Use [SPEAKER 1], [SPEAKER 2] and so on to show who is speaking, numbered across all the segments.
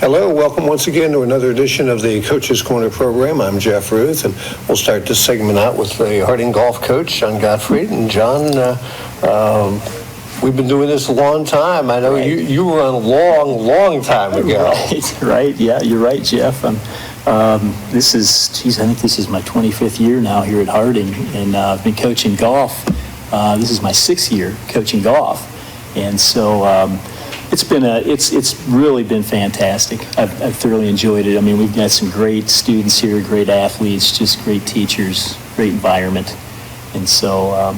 [SPEAKER 1] Hello, welcome once again to another edition of the Coach's Corner program. I'm Jeff Ruth, and we'll start this segment out with the Harding golf coach, John Gottfried. And John, we've been doing this a long time. I know you were on a long time ago.
[SPEAKER 2] Right. Yeah, you're right, Jeff. I think this is my 25th year now here at Harding, and I've been coaching golf. This is my 6th year coaching golf, and so it's really been fantastic. I've thoroughly enjoyed it. I mean, we've got some great students here, great athletes, just great teachers, great environment, and so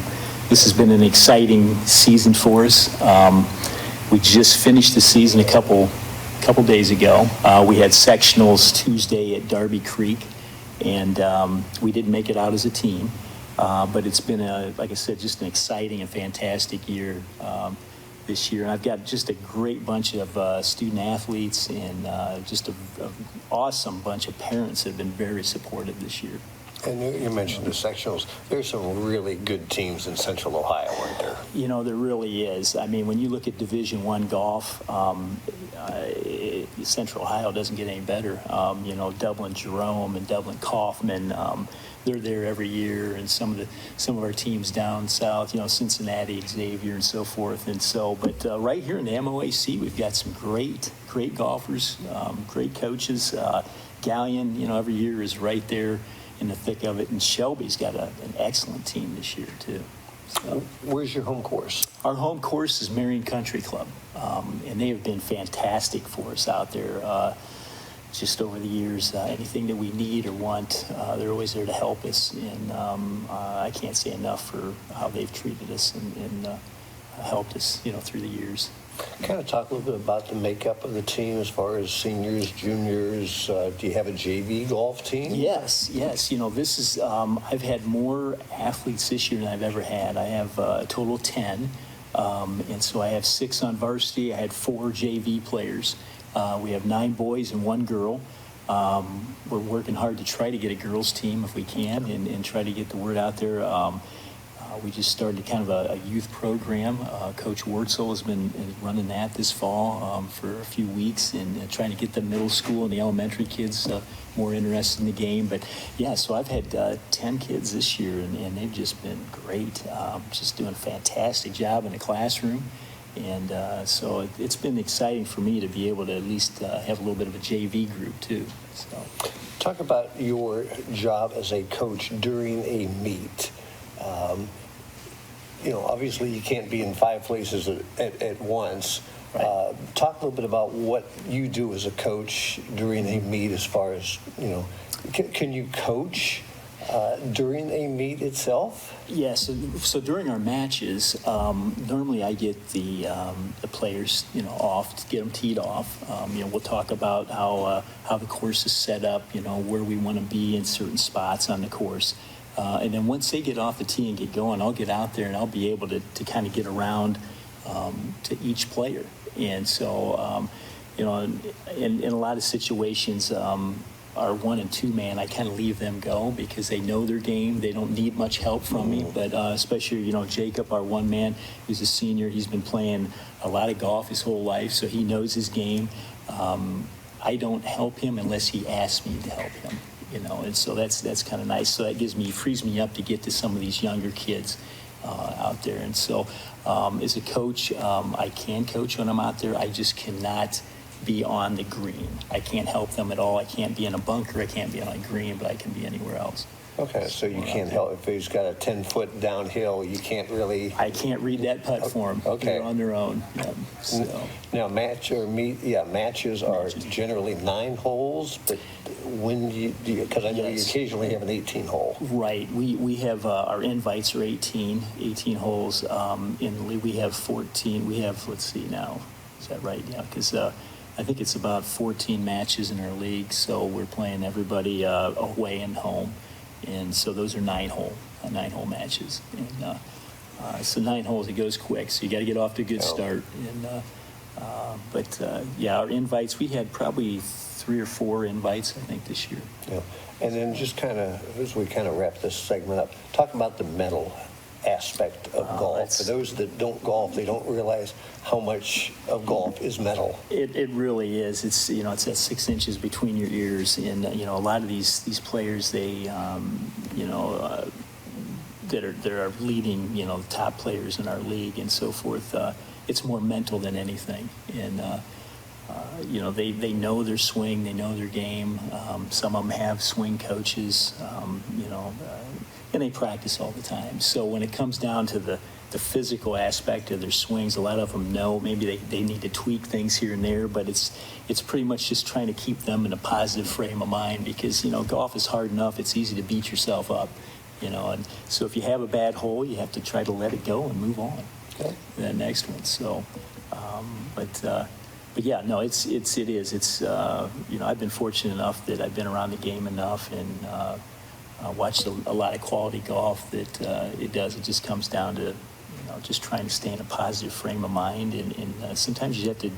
[SPEAKER 2] this has been an exciting season for us. We just finished the season a couple days ago. We had sectionals Tuesday at Darby Creek, and we didn't make it out as a team. But it's been, like I said, just an exciting and fantastic year this year. And I've got just a great bunch of student athletes and just an awesome bunch of parents that have been very supportive this year.
[SPEAKER 1] And you mentioned the sectionals. There's some really good teams in Central Ohio, aren't there?
[SPEAKER 2] You know, there really is. I mean, when you look at Division I golf, Central Ohio doesn't get any better. Dublin Jerome and Dublin Kaufman, they're there every year, and some of our teams down south, Cincinnati, Xavier, and so forth. And so, but right here in the MOAC, we've got some great golfers, great coaches. Galleon, every year is right there in the thick of it, and Shelby's got an excellent team this year too. So,
[SPEAKER 1] where's your home course?
[SPEAKER 2] Our home course is Marion Country Club, and they have been fantastic for us out there. Just over the years, anything that we need or want, they're always there to help us, and I can't say enough for how they've treated us and helped us, through the years.
[SPEAKER 1] Kind of talk a little bit about the makeup of the team as far as seniors, juniors. Do you have a JV golf team?
[SPEAKER 2] Yes. This is, I've had more athletes this year than I've ever had. I have a total of 10, and so I have 6 on varsity. I had 4 JV players. We have 9 boys and 1 girl. We're working hard to try to get a girls team if we can and try to get the word out there. We just started kind of a youth program. Coach Wurtzel has been running that this fall for a few weeks and trying to get the middle school and the elementary kids more interested in the game. But yeah, so I've had 10 kids this year, and they've just been great. Just doing a fantastic job in the classroom. And so it's been exciting for me to be able to at least have a little bit of a JV group too. So,
[SPEAKER 1] talk about your job as a coach during a meet. Obviously you can't be in 5 places at once.
[SPEAKER 2] Right.
[SPEAKER 1] Talk a little bit about what you do as a coach during a meet as far as, can you coach during a meet itself?
[SPEAKER 2] Yes. So during our matches, normally I get the players, off, to get them teed off. We'll talk about how the course is set up, where we want to be in certain spots on the course. And then once they get off the tee and get going, I'll get out there and I'll be able to kind of get around to each player. And so, in a lot of situations, our 1 and 2 man, I kind of leave them go because they know their game. They don't need much help from me. But especially, Jacob, our 1 man, who's a senior, he's been playing a lot of golf his whole life, so he knows his game. I don't help him unless he asks me to help him. And so that's kind of nice. So that frees me up to get to some of these younger kids out there. And so as a coach, I can coach when I'm out there. I just cannot be on the green. I can't help them at all. I can't be in a bunker. I can't be on a green, but I can be anywhere else.
[SPEAKER 1] Okay, so you can't help if he's got a 10-foot downhill. You can't really.
[SPEAKER 2] I can't read that putt for them.
[SPEAKER 1] Okay,
[SPEAKER 2] they're on their own. So.
[SPEAKER 1] Now, matches are generally 9 holes, but when do you? Because I know you occasionally have an 18-hole.
[SPEAKER 2] Right. We have our invites are 18 holes. In the league, we have 14. We have, let's see now, is that right? Yeah, because I think it's about 14 matches in our league, so we're playing everybody away and home. And so those are 9-hole matches. And so 9 holes, it goes quick. So you got to get off to a good start. And our invites, we had probably 3 or 4 invites, I think, this year.
[SPEAKER 1] Yeah. And then just kind of, as we kind of wrap this segment up, talk about the mental aspect of golf. For those that don't golf, they don't realize how much of golf is mental.
[SPEAKER 2] It really is. It's it's that 6 inches between your ears, and a lot of these players, they that are leading the top players in our league and so forth. It's more mental than anything, and they know their swing, they know their game. Some of them have swing coaches, and they practice all the time. So when it comes down to the physical aspect of their swings, a lot of them know maybe they need to tweak things here and there, but it's pretty much just trying to keep them in a positive frame of mind, because golf is hard enough. It's easy to beat yourself up, and so if you have a bad hole, you have to try to let it go and move on to that next one. So but yeah, no, it is. It's I've been fortunate enough that I've been around the game enough and watched a lot of quality golf that it just comes down to just trying to stay in a positive frame of mind, and sometimes you have to,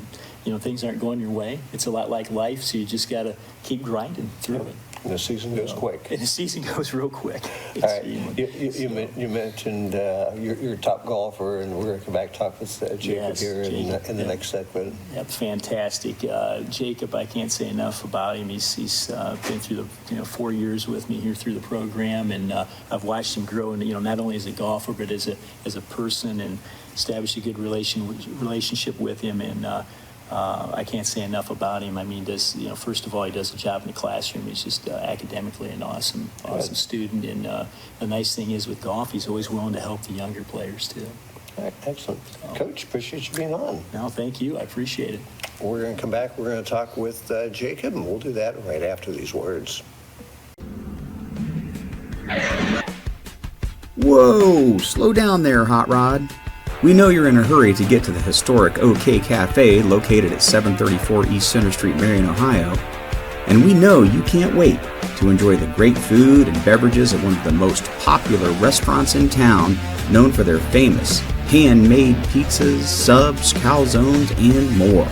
[SPEAKER 2] things aren't going your way. It's a lot like life, so you just got to keep grinding through it.
[SPEAKER 1] And the season goes quick.
[SPEAKER 2] And the season goes real quick.
[SPEAKER 1] All right. You mentioned you're a top golfer, and we're going to come back and talk with Jacob here in the next segment.
[SPEAKER 2] Yep, fantastic. Jacob, I can't say enough about him. He's been through the 4 years with me here through the program, and I've watched him grow, and not only as a golfer but as a person, and established a good relationship with him, and I can't say enough about him. I mean, first of all, he does a job in the classroom. He's just academically an awesome student. And the nice thing is with golf, he's always willing to help the younger players too.
[SPEAKER 1] All right, excellent. Coach, appreciate you being on.
[SPEAKER 2] No, thank you. I appreciate it.
[SPEAKER 1] We're going to come back. We're going to talk with Jacob, and we'll do that right after these words.
[SPEAKER 3] Whoa, slow down there, Hot Rod. We know you're in a hurry to get to the historic OK Cafe located at 734 East Center Street, Marion, Ohio. And we know you can't wait to enjoy the great food and beverages at one of the most popular restaurants in town, known for their famous handmade pizzas, subs, calzones, and more.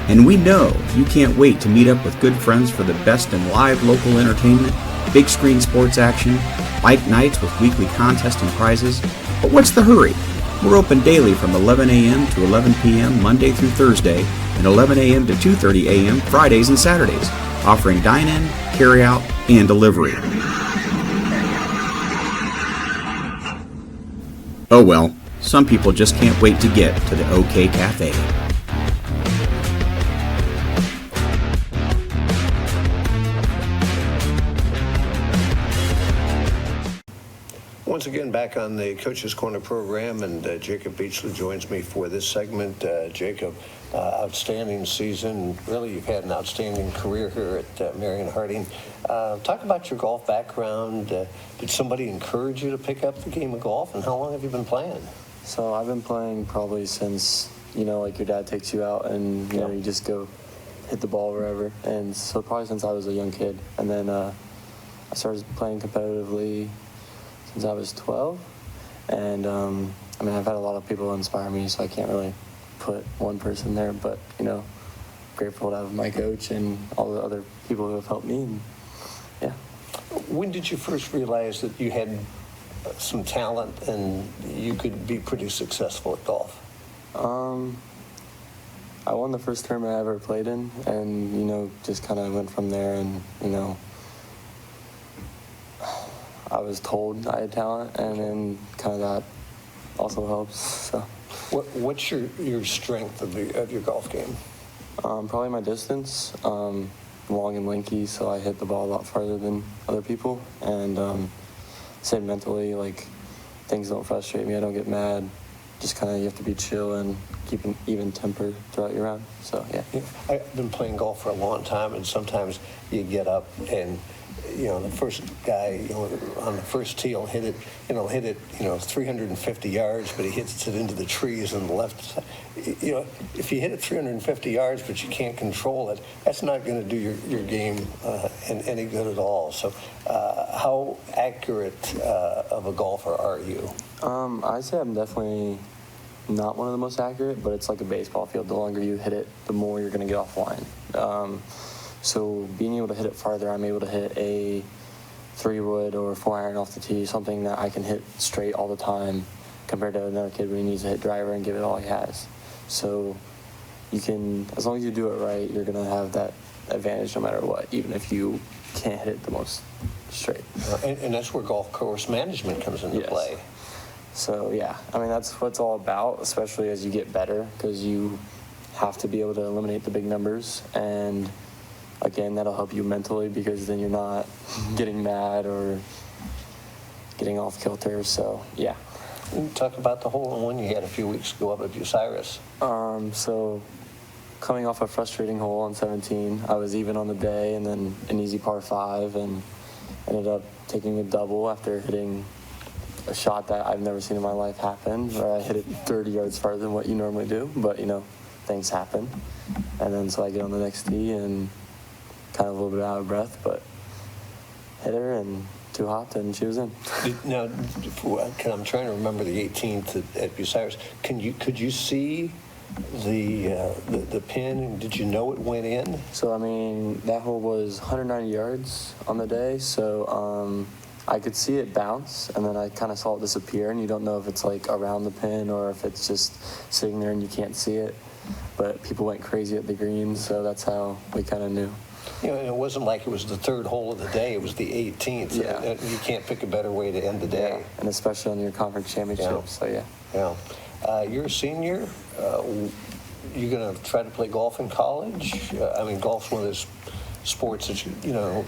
[SPEAKER 3] And we know you can't wait to meet up with good friends for the best in live local entertainment, big screen sports action, bike nights with weekly contests and prizes. But what's the hurry? We're open daily from 11 a.m. to 11 p.m. Monday through Thursday, and 11 a.m. to 2:30 a.m. Fridays and Saturdays, offering dine-in, carry-out, and delivery. Oh well, some people just can't wait to get to the OK Cafe.
[SPEAKER 1] Once again, back on the Coach's Corner program, and Jacob Beachley joins me for this segment. Jacob, outstanding season. Really, you've had an outstanding career here at Marion Harding. Talk about your golf background. Did somebody encourage you to pick up the game of golf, and how long have you been playing?
[SPEAKER 4] So I've been playing probably since, like your dad takes you out and, you just go hit the ball wherever. And so probably since I was a young kid. And then I started playing competitively since I was 12, and I've had a lot of people inspire me, so I can't really put one person there, but grateful to have my coach and all the other people who have helped me. And, yeah.
[SPEAKER 1] When did you first realize that you had some talent and you could be pretty successful at golf?
[SPEAKER 4] I won the first tournament I ever played in, and just kind of went from there, and I was told I had talent, and then kind of that also helps. So,
[SPEAKER 1] what's your strength of your golf game?
[SPEAKER 4] Probably my distance, long and lanky, so I hit the ball a lot farther than other people. And say mentally, like, things don't frustrate me. I don't get mad. Just kind of you have to be chill and keep an even temper throughout your round. So yeah.
[SPEAKER 1] I've been playing golf for a long time, and sometimes you get up and the first guy, on the first tee will hit it 350 yards, but he hits it into the trees on the left side. If you hit it 350 yards, but you can't control it, that's not going to do your game any good at all. So how accurate of a golfer are you?
[SPEAKER 4] I'd say I'm definitely not one of the most accurate, but it's like a baseball field. The longer you hit it, the more you're going to get offline. So being able to hit it farther, I'm able to hit a 3-wood or 4-iron off the tee, something that I can hit straight all the time compared to another kid where he needs to hit driver and give it all he has. So you can, as long as you do it right, you're going to have that advantage no matter what, even if you can't hit it the most straight.
[SPEAKER 1] And that's where golf course management comes into
[SPEAKER 4] Yes.
[SPEAKER 1] play.
[SPEAKER 4] So yeah, I mean, that's what it's all about, especially as you get better, because you have to be able to eliminate the big numbers. And again, that'll help you mentally, because then you're not getting mad or getting off kilter. So yeah.
[SPEAKER 1] Talk about the hole-in-one you had a few weeks ago up at Bucyrus.
[SPEAKER 4] So coming off a frustrating hole on 17, I was even on the day, and then an easy par 5, and ended up taking a double after hitting a shot that I've never seen in my life happen, where I hit it 30 yards farther than what you normally do, but things happen. And then so I get on the next tee and kind of a little bit out of breath, but hit her and too hot, and she was in.
[SPEAKER 1] Now, I'm trying to remember the 18th at Bucyrus. Could you see the pin, and did you know it went in?
[SPEAKER 4] So I mean, that hole was 190 yards on the day, so I could see it bounce, and then I kind of saw it disappear, and you don't know if it's like around the pin or if it's just sitting there and you can't see it. But people went crazy at the green, so that's how we kind of knew.
[SPEAKER 1] And it wasn't like it was the third hole of the day, it was the 18th.
[SPEAKER 4] Yeah.
[SPEAKER 1] You can't pick a better way to end the day.
[SPEAKER 4] Yeah, and especially on your conference championship,
[SPEAKER 1] Yeah.
[SPEAKER 4] so yeah.
[SPEAKER 1] Yeah. You're a senior. You're going to try to play golf in college? I mean, golf's one of those sports that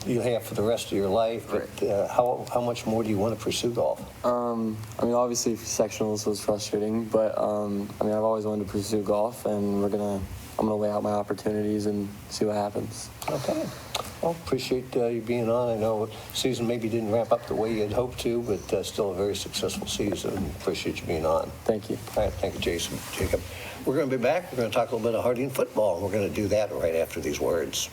[SPEAKER 1] you have for the rest of your life, but how much more do you want to pursue golf?
[SPEAKER 4] I mean, obviously sectionals was frustrating, but I mean, I've always wanted to pursue golf, and I'm gonna weigh out my opportunities and see what happens.
[SPEAKER 1] Okay. Well, appreciate you being on. I know season maybe didn't wrap up the way you had hoped to, but still a very successful season. Appreciate you being on.
[SPEAKER 4] Thank you.
[SPEAKER 1] All right, thank you, Jacob. We're going to be back. We're going to talk a little bit of Harding football. We're going to do that right after these words.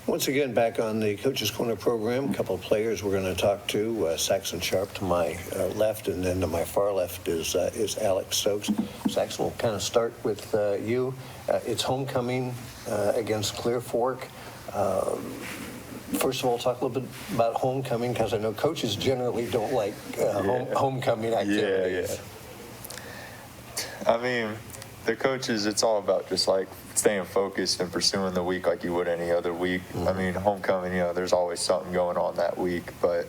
[SPEAKER 1] Once again, back on the Coach's Corner program, a couple of players we're going to talk to. Saxon Sharp to my left, and then to my far left is Alex Stokes. Saxon, we'll kind of start with you. It's homecoming against Clear Fork. First of all, talk a little bit about homecoming, because I know coaches generally don't like homecoming activities.
[SPEAKER 5] Yeah. I mean, the coaches, it's all about just like staying focused and pursuing the week like you would any other week. Mm-hmm. I mean, homecoming, there's always something going on that week, but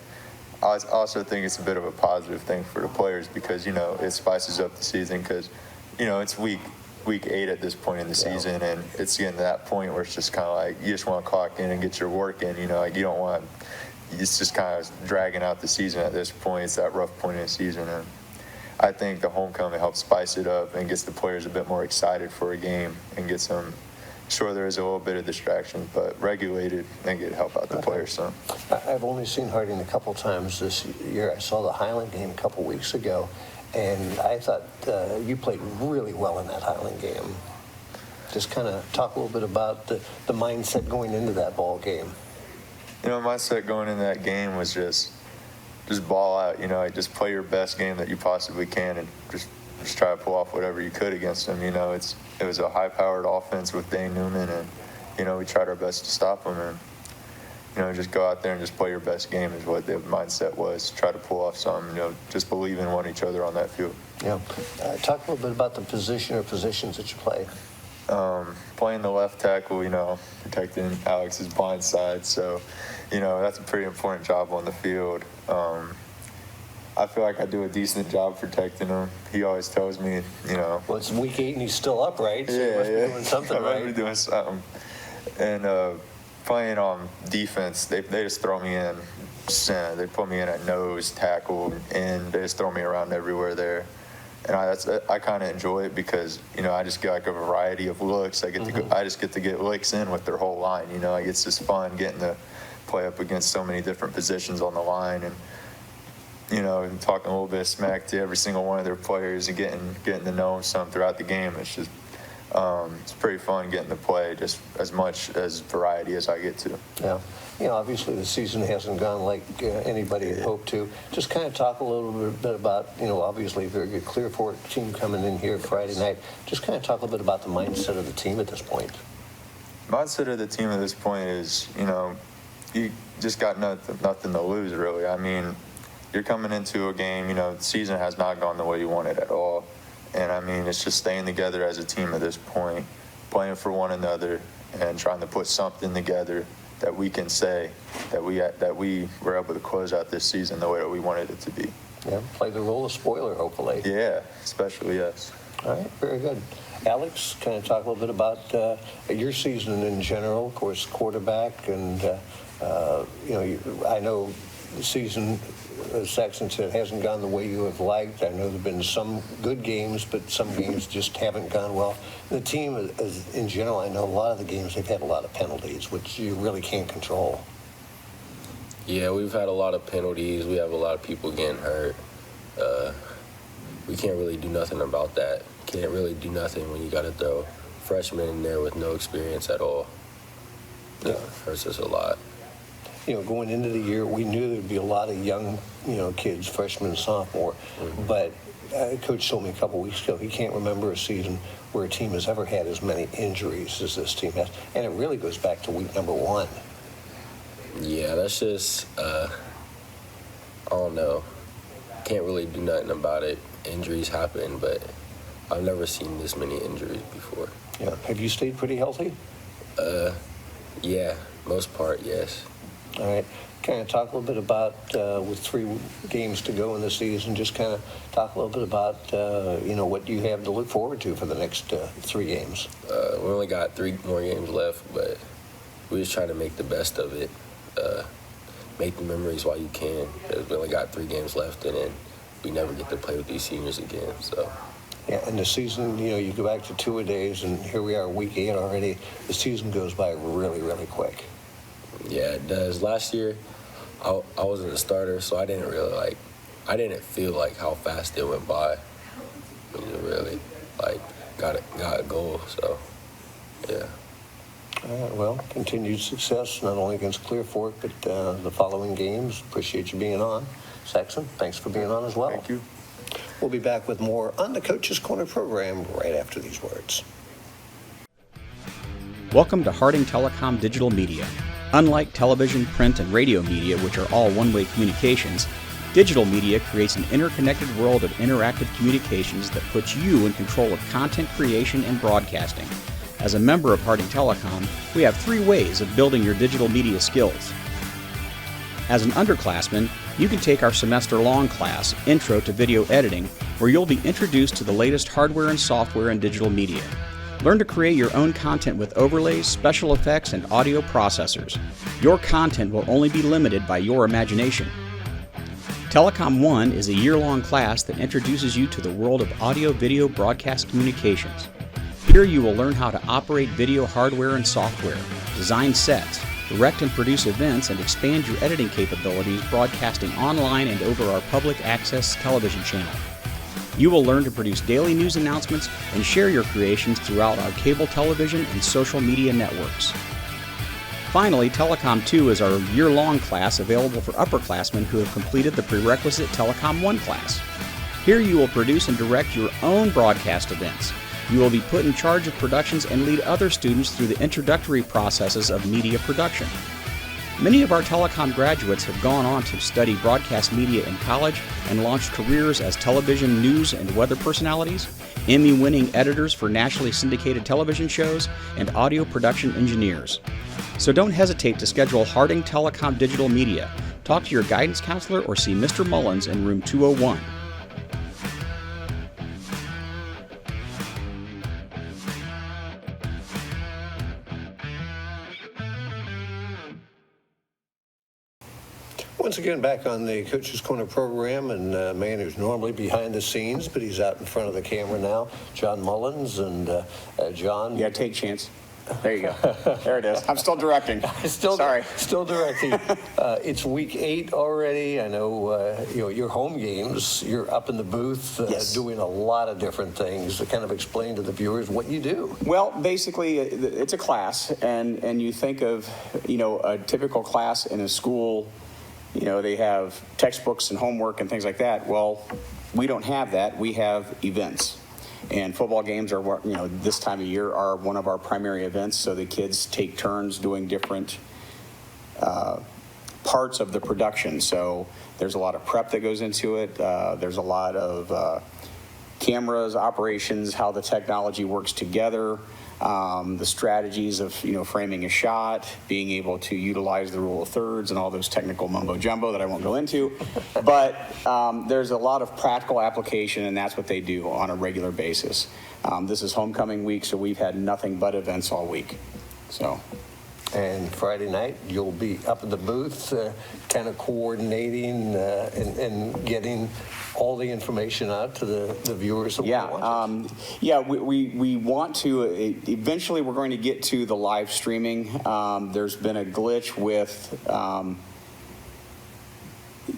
[SPEAKER 5] I also think it's a bit of a positive thing for the players, because, it spices up the season, because, it's week 8 at this point in the season, and it's getting to that point where it's just kind of like you just want to clock in and get your work in, like you don't want, it's just kind of dragging out the season at this point. It's that rough point in the season, and I think the homecoming helps spice it up and gets the players a bit more excited for a game and gets them, sure there is a little bit of distraction, but regulated and get help out the players. So
[SPEAKER 1] I've only seen Harding a couple times this year. I saw the Highland game a couple weeks ago, and I thought you played really well in that Highland game. Just kind of talk a little bit about the mindset going into that ball game.
[SPEAKER 5] My mindset going into that game was just ball out, just play your best game that you possibly can, and just try to pull off whatever you could against them. It was a high-powered offense with Dane Newman, and we tried our best to stop them, and just go out there and just play your best game is what the mindset was. Try to pull off something, just believe in one each other on that field.
[SPEAKER 1] Yeah. Talk a little bit about the position or positions that you play.
[SPEAKER 5] Playing the left tackle, protecting Alex's blind side, so that's a pretty important job on the field. I feel like I do a decent job protecting him. He always tells me,
[SPEAKER 1] Well, it's week 8 and he's still up, right? So you must be doing something
[SPEAKER 5] I
[SPEAKER 1] right.
[SPEAKER 5] must be doing something. And playing on defense, they just throw me in. They put me in at nose, tackle, and they just throw me around everywhere there. And I kind of enjoy it because, I just get like a variety of looks. I just get to get licks in with their whole line. Like it's just fun getting to play up against so many different positions on the line, and and talking a little bit of smack to every single one of their players and getting to know them some throughout the game. It's just it's pretty fun getting to play just as much as variety as I get to.
[SPEAKER 1] Yeah. Obviously the season hasn't gone like anybody had hoped to. Just kind of talk a little bit about, obviously a very good Clear Fork team coming in here Friday night. Just kind of talk a little bit about the mindset of the team at this point.
[SPEAKER 5] Mindset of the team at this point is, you just got nothing to lose, really. I mean, you're coming into a game, the season has not gone the way you want it at all. And, I mean, it's just staying together as a team at this point, playing for one another, and trying to put something together that we can say that we were able to close out this season the way that we wanted it to be.
[SPEAKER 1] Yeah, play the role of spoiler, hopefully.
[SPEAKER 5] Yeah, especially, yes.
[SPEAKER 1] All right, very good. Alex, kind of talk a little bit about your season in general, of course, quarterback, and, I know the season, as Saxon said, hasn't gone the way you have liked. I know there have been some good games, but some games just haven't gone well. The team, in general, I know a lot of the games, they've had a lot of penalties, which you really can't control.
[SPEAKER 6] Yeah, we've had a lot of penalties. We have a lot of people getting hurt. We can't really do nothing about that. Can't really do nothing when you got to throw freshmen in there with no experience at all. It hurts us a lot.
[SPEAKER 1] Going into the year, we knew there'd be a lot of young, kids, freshmen and sophomore. But Coach told me a couple weeks ago he can't remember a season where a team has ever had as many injuries as this team has. And it really goes back to week number 1.
[SPEAKER 6] Yeah, that's just, I don't know. Can't really do nothing about it. Injuries happen, but I've never seen this many injuries before.
[SPEAKER 1] Yeah. Have you stayed pretty healthy?
[SPEAKER 6] Yeah, most part, yes.
[SPEAKER 1] All right. Kind of talk a little bit about, with 3 games to go in the season, just kind of talk a little bit about, what you have to look forward to for the next 3 games.
[SPEAKER 6] We only got 3 more games left, but we just try to make the best of it. Make the memories while you can. We only got 3 games left, and then we never get to play with these seniors again, so.
[SPEAKER 1] Yeah, and the season, you go back to 2-a-days, and here we are, week 8 already. The season goes by really, really quick.
[SPEAKER 6] Yeah, it does. Last year, I wasn't a starter, so I didn't really I didn't feel like how fast it went by. Really, got a goal, so, yeah.
[SPEAKER 1] All right, well, continued success, not only against Clear Fork, but the following games. Appreciate you being on. Saxon, thanks for being on as well.
[SPEAKER 5] Thank you.
[SPEAKER 1] We'll be back with more on the Coach's Corner program right after these words.
[SPEAKER 3] Welcome to Harding Telecom Digital Media. Unlike television, print, and radio media, which are all one-way communications, digital media creates an interconnected world of interactive communications that puts you in control of content creation and broadcasting. As a member of Harding Telecom, we have 3 ways of building your digital media skills. As an underclassman, you can take our semester-long class, Intro to Video Editing, where you'll be introduced to the latest hardware and software in digital media. Learn to create your own content with overlays, special effects, and audio processors. Your content will only be limited by your imagination. Telecom 1 is a year-long class that introduces you to the world of audio-video broadcast communications. Here you will learn how to operate video hardware and software, design sets, direct and produce events, and expand your editing capabilities broadcasting online and over our public access television channel. You will learn to produce daily news announcements and share your creations throughout our cable television and social media networks. Finally, Telecom 2 is our year-long class available for upperclassmen who have completed the prerequisite Telecom 1 class. Here you will produce and direct your own broadcast events. You will be put in charge of productions and lead other students through the introductory processes of media production. Many of our telecom graduates have gone on to study broadcast media in college and launched careers as television news and weather personalities, Emmy-winning editors for nationally syndicated television shows, and audio production engineers. So don't hesitate to schedule Harding Telecom Digital Media. Talk to your guidance counselor or see Mr. Mullins in room 201.
[SPEAKER 1] Once again, back on the Coach's Corner program, and a man who's normally behind the scenes, but he's out in front of the camera now, John Mullins. And John.
[SPEAKER 7] Yeah, take chance. There you go. There it is. I'm still directing. Sorry.
[SPEAKER 1] Still directing. It's week 8 already. I know, your home games, you're up in the booth
[SPEAKER 7] Yes.
[SPEAKER 1] doing a lot of different things. To kind of explain to the viewers what you do.
[SPEAKER 7] Well, basically, it's a class, and you think of, a typical class in a school, they have textbooks and homework and things like that. Well, we don't have that. We have events. And football games are what, this time of year are one of our primary events. So the kids take turns doing different parts of the production. So there's a lot of prep that goes into it. There's a lot of cameras, operations, how the technology works together, the strategies of, framing a shot, being able to utilize the rule of thirds and all those technical mumbo jumbo that I won't go into. But there's a lot of practical application, and that's what they do on a regular basis. This is homecoming week, so we've had nothing but events all week. So.
[SPEAKER 1] And Friday night, you'll be up in the booth, kind of coordinating and getting all the information out to the viewers. That want
[SPEAKER 7] we want to. Eventually, we're going to get to the live streaming. There's been a glitch with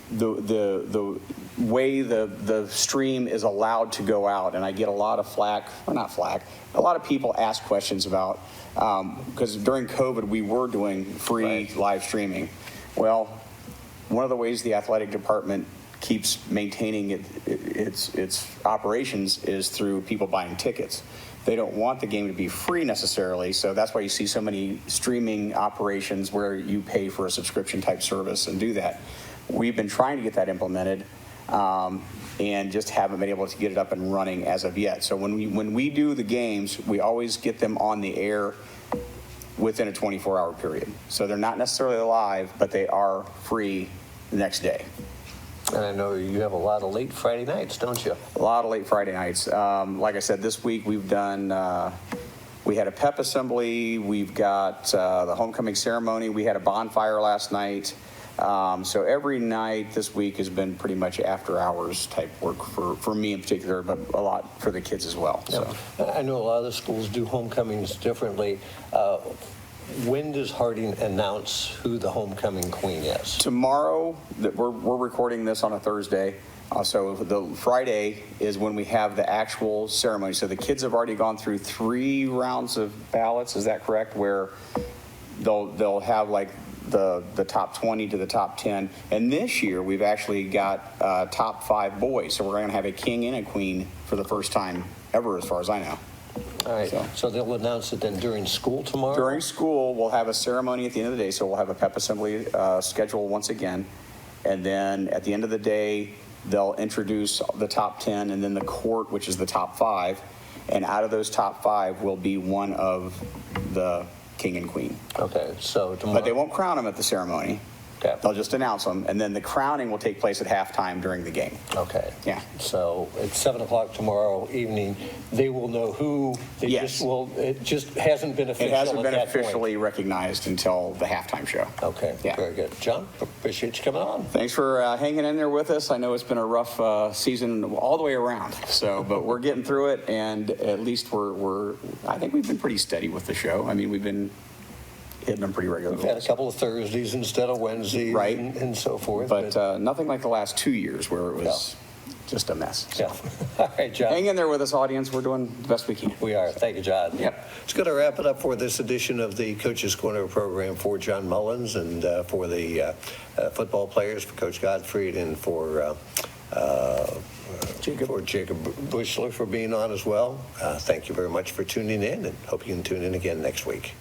[SPEAKER 7] the way the stream is allowed to go out, and I get a lot of flack, or not flack, a lot of people ask questions about, because during COVID we were doing free live streaming. Well, one of the ways the athletic department keeps maintaining its operations is through people buying tickets. They don't want the game to be free necessarily, so that's why you see so many streaming operations where you pay for a subscription type service and do that. We've been trying to get that implemented, and just haven't been able to get it up and running as of yet. So when we do the games, we always get them on the air within a 24-hour period. So they're not necessarily live, but they are free the next day.
[SPEAKER 1] And I know you have a lot of late Friday nights, don't you?
[SPEAKER 7] A lot of late Friday nights. Like I said, this week we've done, we had a pep assembly, we've got the homecoming ceremony, we had a bonfire last night. So every night this week has been pretty much after hours type work for me in particular, but a lot for the kids as well. So.
[SPEAKER 1] I know a lot of the schools do homecomings differently. When does Harding announce who the homecoming queen is?
[SPEAKER 7] Tomorrow, we're recording this on a Thursday. So the Friday is when we have the actual ceremony. So the kids have already gone through 3 rounds of ballots. Is that correct? Where they'll have like the top 20 to the top 10. And this year we've actually got top 5 boys. So we're going to have a king and a queen for the first time ever, as far as I know.
[SPEAKER 1] All right. So they'll announce it then during school tomorrow?
[SPEAKER 7] During school, we'll have a ceremony at the end of the day. So we'll have a pep assembly scheduled once again. And then at the end of the day, they'll introduce the top 10 and then the court, which is the top 5. And out of those top 5 will be one of the king and queen.
[SPEAKER 1] Okay, so tomorrow.
[SPEAKER 7] But they won't crown them at the ceremony.
[SPEAKER 1] Okay.
[SPEAKER 7] They'll just announce them, and then the crowning will take place at halftime during the game.
[SPEAKER 1] Okay.
[SPEAKER 7] Yeah.
[SPEAKER 1] So at 7 o'clock tomorrow evening, they will know who. They
[SPEAKER 7] Yes.
[SPEAKER 1] It just hasn't been official.
[SPEAKER 7] It hasn't
[SPEAKER 1] at
[SPEAKER 7] been
[SPEAKER 1] that
[SPEAKER 7] officially recognized until the halftime show.
[SPEAKER 1] Okay.
[SPEAKER 7] Yeah.
[SPEAKER 1] Very good. John, appreciate you coming on.
[SPEAKER 7] Thanks for hanging in there with us. I know it's been a rough season all the way around. So, but we're getting through it, and at least I think we've been pretty steady with the show. I mean, we've been hitting them pretty regularly.
[SPEAKER 1] We've had a couple of Thursdays instead of Wednesdays,
[SPEAKER 7] Right.
[SPEAKER 1] and so forth.
[SPEAKER 7] But nothing like the last 2 years where it was just a mess.
[SPEAKER 1] Yeah. All right, John.
[SPEAKER 7] Hang in there with us, audience. We're doing the best we can.
[SPEAKER 1] We are. Thank you, John.
[SPEAKER 7] Yep.
[SPEAKER 1] It's going to wrap it up for this edition of the Coach's Corner program for John Mullins and for the football players, for Coach Gottfried, and for Jacob Bushler for being on as well. Thank you very much for tuning in, and hope you can tune in again next week.